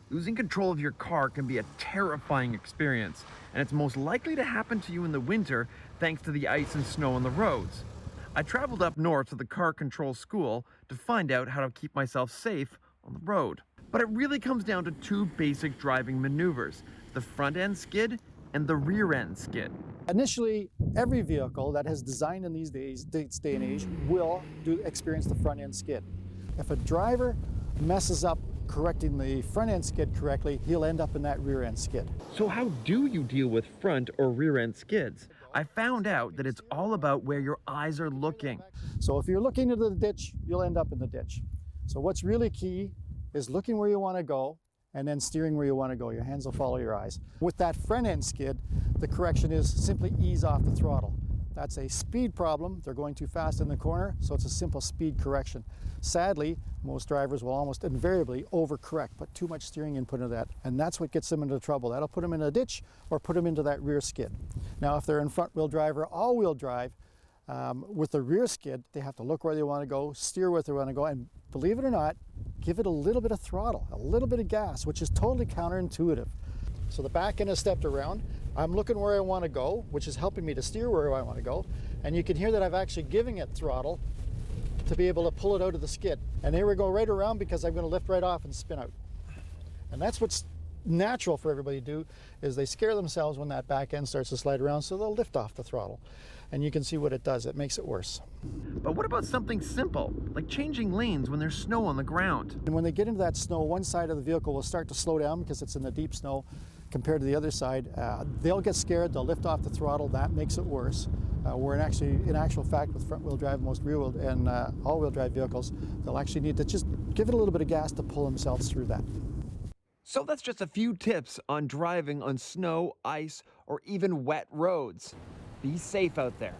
Losing control of your car can be a terrifying experience, and it's most likely to happen to you in the winter thanks to the ice and snow on the roads. I traveled up north to the car control school to find out how to keep myself safe on the road. But it really comes down to two basic driving maneuvers: the front end skid and the rear end skid. Initially, every vehicle that is designed in these days, this day and age, will experience the front end skid. If a driver messes up correcting the front end skid correctly, he'll end up in that rear end skid. So how do you deal with front or rear end skids? I found out that it's all about where your eyes are looking. So if you're looking into the ditch, you'll end up in the ditch. So what's really key is looking where you want to go and then steering where you want to go. Your hands will follow your eyes. With that front end skid, the correction is simply ease off the throttle. That's a speed problem. They're going too fast in the corner, so it's a simple speed correction. Sadly, most drivers will almost invariably overcorrect, put too much steering input into that, and that's what gets them into trouble. That'll put them in a ditch or put them into that rear skid. Now, if they're in front wheel drive or all wheel drive, with the rear skid, they have to look where they want to go, steer where they want to go, and believe it or not, give it a little bit of throttle, a little bit of gas, which is totally counterintuitive. So the back end is stepped around. I'm looking where I want to go, which is helping me to steer where I want to go. And you can hear that I've actually giving it throttle to be able to pull it out of the skid. And here we go right around because I'm going to lift right off and spin out. And that's what's natural for everybody to do, is they scare themselves when that back end starts to slide around, so they'll lift off the throttle. And you can see what it does. It makes it worse. But what about something simple, like changing lanes when there's snow on the ground? And when they get into that snow, one side of the vehicle will start to slow down because it's in the deep snow compared to the other side. They'll get scared, they'll lift off the throttle, that makes it worse. Where in actual fact, with front wheel drive, most rear wheel and all wheel drive vehicles, they'll actually need to just give it a little bit of gas to pull themselves through that. So that's just a few tips on driving on snow, ice, or even wet roads. Be safe out there.